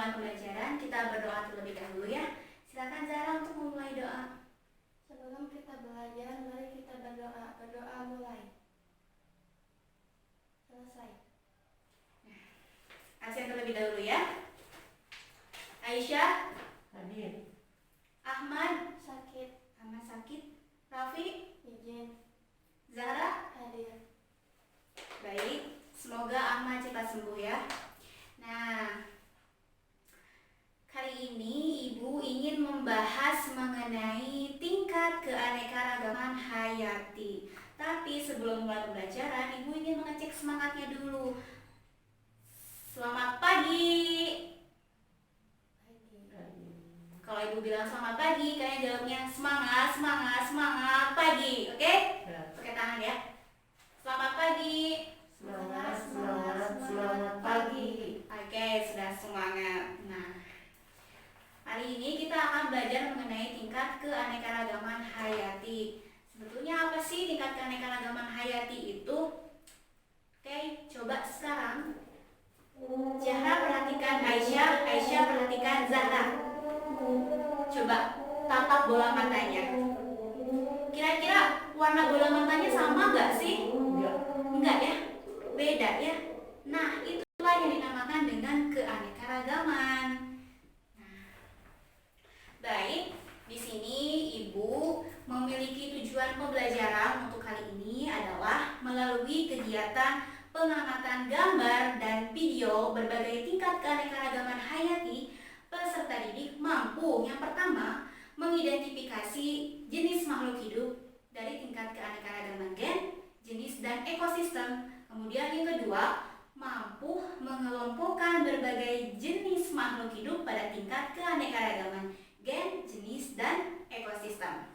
memulai pembelajaran, kita berdoa terlebih dahulu ya. Silakan Zara untuk memulai doa. Sebelum kita belajar, mari kita berdoa. Berdoa mulai. Selesai. Absen terlebih dahulu ya. Aisyah, Hadir. Ahmad, Sakit. Ahmad sakit. Rafi, Izin. Zahra, Hadir. baik. Semoga Ahmad cepat sembuh ya. Nah, kali ini Ibu ingin membahas mengenai tingkat keanekaragaman hayati. Tapi sebelum mulai pembelajaran, Ibu ingin mengecek semangatnya dulu. Selamat pagi. Kalau Ibu bilang selamat pagi, kalian jawabnya semangat, semangat, semangat pagi. Oke? Pakai tangan ya. Selamat pagi. Semangat, semangat, semangat pagi. Oke, sudah semangat. Nah, hari ini kita akan belajar mengenai tingkat keanekaragaman hayati. Sebetulnya apa sih tingkat keanekaragaman hayati itu? Oke, coba sekarang Zahra perhatikan Aisyah, Aisyah perhatikan Zahra. Coba tatap bola matanya. Kira-kira warna bola matanya sama nggak sih? Enggak ya? Beda ya? Nah, itulah yang dinamakan dengan keanekaragaman. Nah, baik, di sini Ibu memiliki tujuan pembelajaran untuk kali ini adalah melalui kegiatan pengamatan gambar dan video berbagai tingkat keanekaragaman hayati, peserta didik mampu yang pertama mengidentifikasi jenis makhluk hidup dari tingkat keanekaragaman gen, jenis dan ekosistem. Kemudian yang kedua, mampu mengelompokkan berbagai jenis makhluk hidup pada tingkat keanekaragaman gen, jenis dan ekosistem.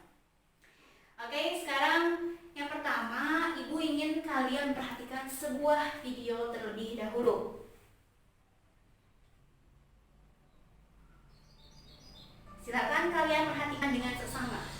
Oke, sekarang yang pertama, Ibu ingin kalian perhatikan sebuah video terlebih dahulu. Silakan kalian perhatikan dengan seksama.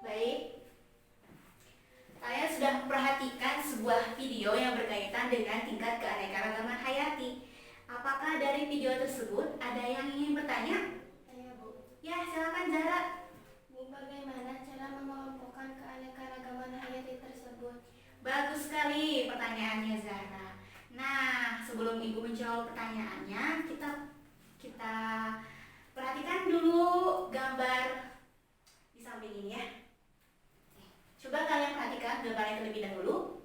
Baik, kalian sudah memperhatikan sebuah video yang berkaitan dengan tingkat keanekaragaman hayati. Apakah dari video tersebut ada yang ingin bertanya? Saya, Bu. Ya, silakan Zahra. Bu, bagaimana cara mengelompokkan keanekaragaman hayati tersebut? Bagus sekali pertanyaannya Zahra. Nah, sebelum Ibu menjawab pertanyaannya, kita perhatikan dulu gambar di samping ini ya. Coba kalian perhatikan gambarnya terlebih dahulu.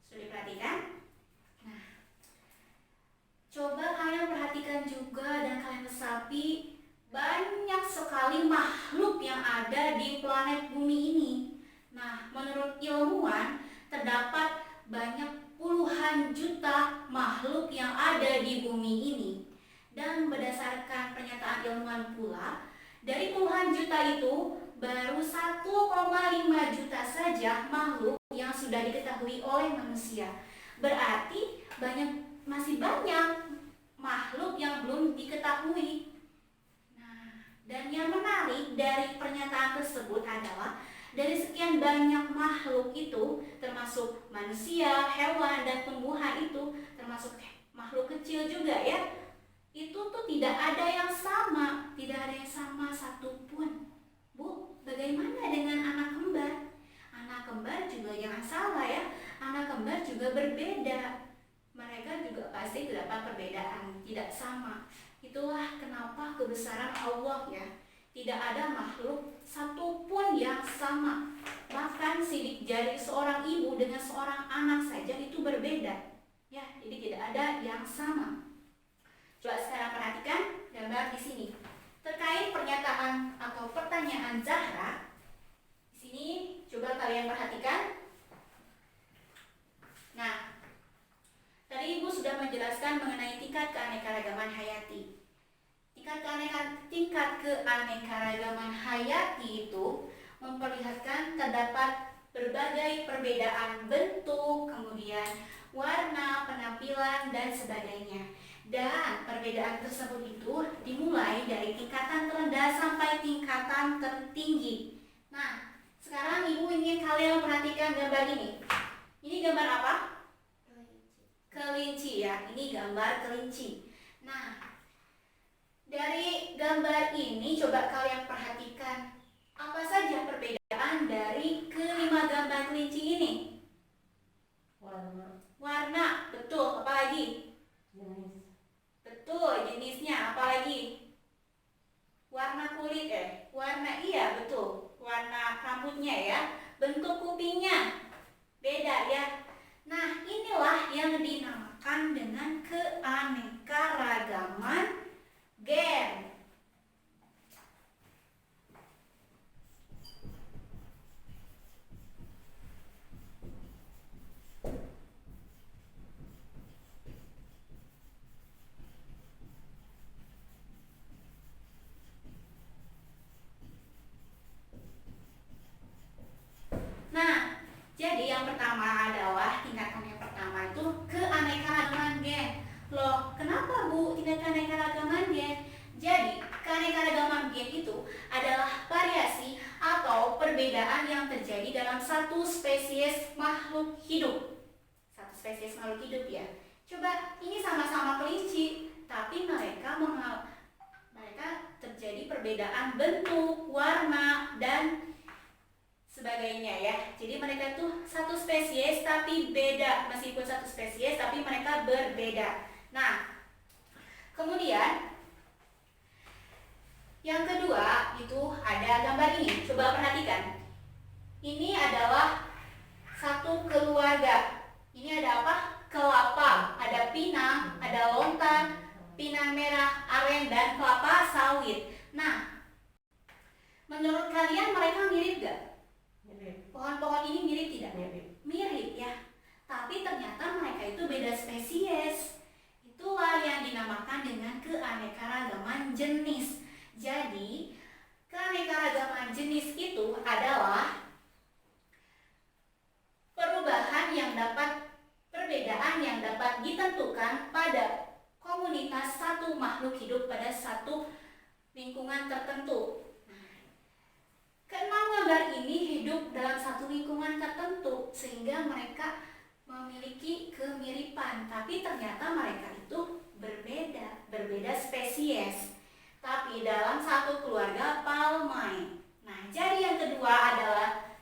Sudah diperhatikan? Nah, coba kalian perhatikan juga dan kalian resapi banyak sekali makhluk yang ada di planet bumi ini. Nah, menurut ilmuwan terdapat banyak puluhan juta makhluk yang ada di bumi ini. Dan berdasarkan pernyataan ilmuwan pula, dari puluhan juta itu baru 1,5 juta saja makhluk yang sudah diketahui oleh manusia. Berarti masih banyak makhluk yang belum diketahui. Nah, dan yang menarik dari pernyataan tersebut adalah dari sekian banyak makhluk itu, termasuk manusia, hewan, dan tumbuhan itu, termasuk makhluk kecil juga ya, itu tuh tidak ada yang sama, tidak ada yang sama satupun. Bu, bagaimana dengan anak kembar? Anak kembar juga jangan salah ya, anak kembar juga berbeda. Mereka juga pasti terdapat perbedaan, tidak sama. Itulah kenapa kebesaran Allah ya. Tidak ada makhluk satupun yang sama. Bahkan sidik jari seorang ibu dengan seorang anak saja itu berbeda. Ya, jadi tidak ada yang sama. Coba sekarang perhatikan gambar di sini. Terkait pernyataan atau pertanyaan Zahra, di sini coba kalian perhatikan. Nah, tadi Ibu sudah menjelaskan mengenai tingkat keanekaragaman hayati. Tingkat keanekaragaman hayati itu memperlihatkan terdapat berbagai perbedaan bentuk, kemudian warna, penampilan, dan sebagainya. Dan perbedaan tersebut itu dimulai dari tingkatan terendah sampai tingkatan tertinggi. Nah, sekarang Ibu ingin kalian perhatikan gambar ini. Ini gambar apa? Kelinci ya, ini gambar kelinci. Nah, dari gambar ini coba kalian perhatikan apa saja perbedaan dari kelima gambar kelinci ini. Warna, betul. Apa lagi? Jenis. Betul, jenisnya. Apa lagi? Warna kulit warna, iya betul. Warna rambutnya ya. Bentuk kupingnya beda ya. Nah, inilah yang dinamakan dengan keanekaragaman gen. Nah, jadi yang pertama adalah tingkatan yang pertama itu keanekaragaman gen. Loh, kenapa Bu tingkat keanekaragaman gen? Jadi, keanekaragaman gen itu adalah variasi atau perbedaan yang terjadi dalam satu spesies makhluk hidup. Satu spesies makhluk hidup ya. Coba, ini sama-sama kelinci, tapi mereka terjadi perbedaan bentuk, warna, dan sebagainya ya. Jadi mereka tuh satu spesies tapi beda, meskipun satu spesies tapi mereka berbeda. Nah, kemudian yang kedua itu ada gambar ini. Coba perhatikan. Ini adalah satu keluarga. Ini ada apa? Kelapa, ada pinang, ada lontar, pinang merah, aren, dan kelapa sawit. Nah, menurut kalian mereka mirip gak? Pohon-pohon ini mirip tidak? Mirip ya. Tapi ternyata mereka itu beda spesies. Itulah yang dinamakan dengan keanekaragaman jenis. Jadi, keanekaragaman jenis itu adalah perbedaan yang dapat ditentukan pada komunitas satu makhluk hidup pada satu lingkungan tertentu. Keenam gambar ini hidup dalam satu lingkungan tertentu sehingga mereka memiliki kemiripan, tapi ternyata mereka itu berbeda spesies, tapi dalam satu keluarga Palmae. Nah, jadi yang kedua adalah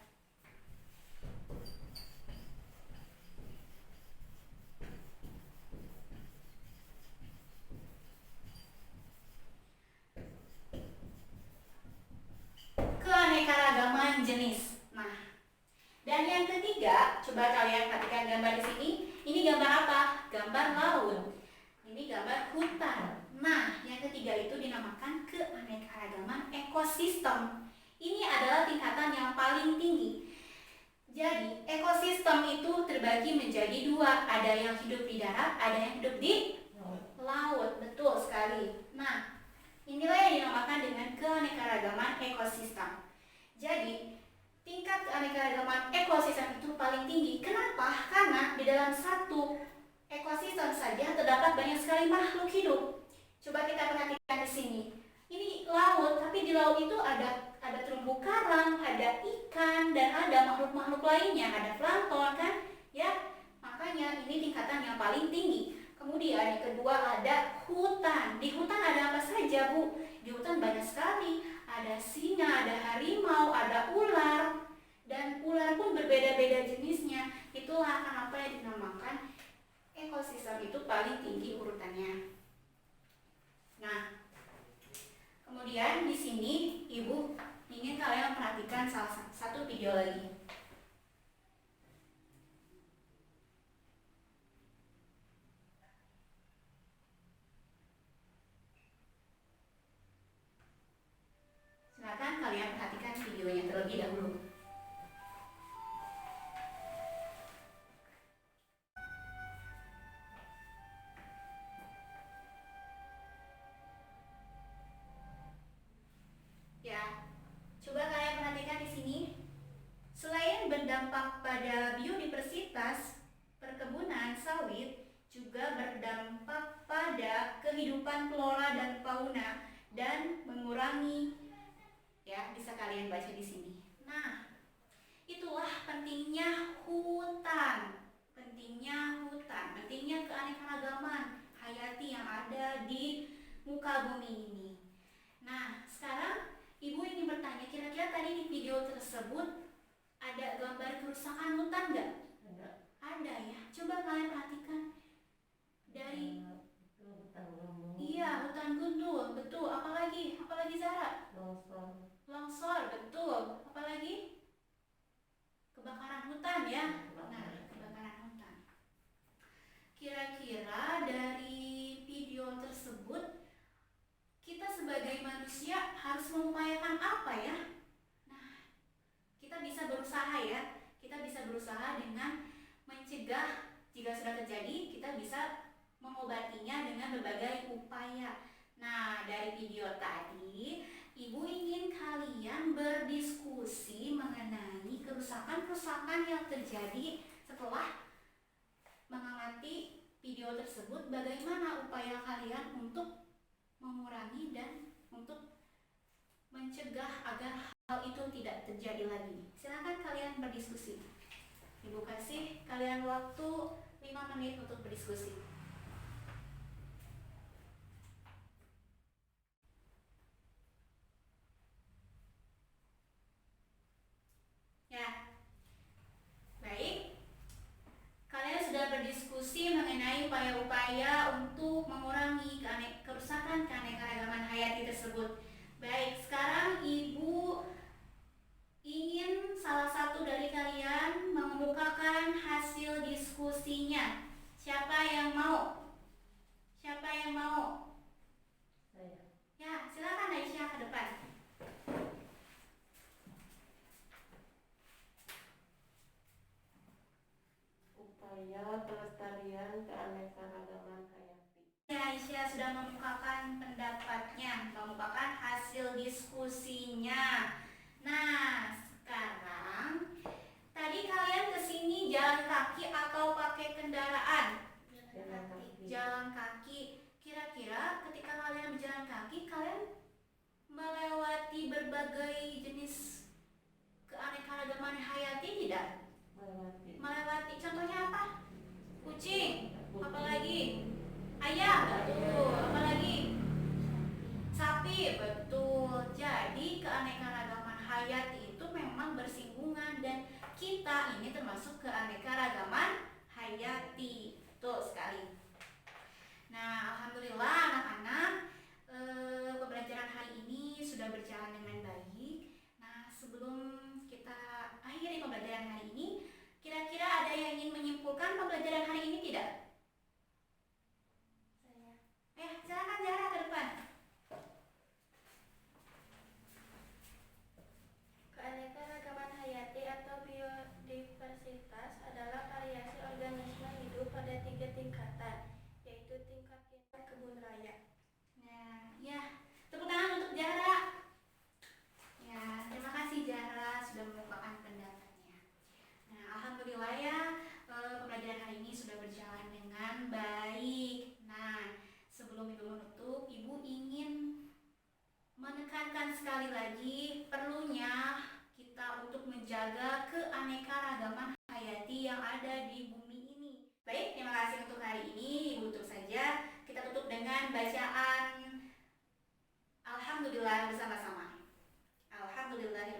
keanekaragaman jenis. Nah, dan yang ketiga, coba kalian perhatikan gambar di sini. Ini gambar apa? Gambar laut. Ini gambar hutan. Nah, yang ketiga itu dinamakan keanekaragaman ekosistem. Ini adalah tingkatan yang paling tinggi. Jadi, ekosistem itu terbagi menjadi dua. Ada yang hidup di darat, ada yang hidup di laut. Betul sekali. Nah, inilah yang dinamakan dengan keanekaragaman ekosistem. Jadi, tingkat keanekaragaman ekosistem itu paling tinggi. Kenapa? Karena di dalam satu ekosistem saja terdapat banyak sekali makhluk hidup. Coba kita perhatikan di sini. Ini laut, tapi di laut itu ada terumbu karang, ada ikan, dan ada makhluk-makhluk lainnya, ada plankton kan? Ya, makanya ini tingkatan yang paling tinggi. Kemudian yang kedua ada hutan. Di hutan ada apa saja, Bu? Di hutan banyak sekali. Ada singa, ada harimau, ada ular. Dan ular pun berbeda-beda jenisnya. Itulah kenapa yang dinamakan ekosistem itu paling tinggi urutannya. Nah, kemudian di sini Ibu ingin kalian perhatikan salah satu video lagi. Silakan kalian perhatikan videonya terlebih dahulu. Ya, coba kalian perhatikan di sini. Selain berdampak pada biodiversitas, perkebunan sawit juga berdampak pada kehidupan flora dan fauna dan mengurangi, ya, bisa kalian baca di sini. Nah, itulah pentingnya hutan. Pentingnya keanekaragaman hayati yang ada di muka bumi ini. Nah, sekarang Ibu ingin bertanya, kira-kira tadi di video tersebut ada gambar kerusakan hutan nggak? Ada ya. Coba kalian perhatikan dari hutan gundul, betul. Apalagi Zara? Longsor, betul. Apalagi kebakaran hutan ya. Nah, kebakaran hutan. Kira-kira dari video tersebut kita sebagai manusia harus mengupayakan apa ya? Nah, kita bisa berusaha ya. Kita bisa berusaha dengan mencegah jika sudah terjadi, kita bisa mengobatinya dengan berbagai upaya. Nah, dari video tadi, Ibu ingin kalian berdiskusi mengenai kerusakan-kerusakan yang terjadi setelah mengamati video tersebut. Bagaimana upaya kalian untuk mengurangi dan untuk mencegah agar hal itu tidak terjadi lagi. Silakan kalian berdiskusi. Ibu kasih kalian waktu 5 menit untuk berdiskusi. Ya. Baik. Kalian sudah berdiskusi mengenai upaya-upaya untuk mengurangi kerusakan keanekaragaman hayati tersebut. Baik, sekarang Ibu ingin salah satu dari kalian mengemukakan hasil diskusinya. Siapa yang mau? Saya. Ya, silakan Aisyah ke depan. Upaya pelestarian keanekaragaman hayati. Aisyah sudah mengemukakan pendapatnya, mengemukakan hasil diskusinya. Nah, sekarang tadi kalian kesini jalan kaki atau pakai kendaraan? Jalan kaki. Kira-kira ketika kalian berjalan kaki, kalian melewati berbagai jenis keanekaragaman hayati tidak? Melewati. Contohnya apa? Kucing. Apalagi? Ayam, betul. Apalagi? Sapi, betul. Jadi keanekaragaman hayati itu memang bersinggungan dan kita ini termasuk keanekaragaman hayati. Betul sekali. Nah, alhamdulillah anak-anak, pembelajaran hari ini sudah berjalan dengan baik. Nah, sebelum kita akhiri pembelajaran hari ini, kira-kira ada yang ingin menyimpulkan pembelajaran hari ini tidak? Silakan Zahra ke depan. Keanekaragaman hayati atau biodiversitas adalah variasi organisme hidup pada 3 tingkatan, yaitu tingkat kebun raya. Nah, ya, tepuk tangan untuk Zahra. Ya, terima kasih Zahra sudah mengumpulkan pendapatnya. Nah, alhamdulillah ya, pembelajaran hari ini sudah dengan bacaan Alhamdulillah bersama-sama. Alhamdulillahirabbil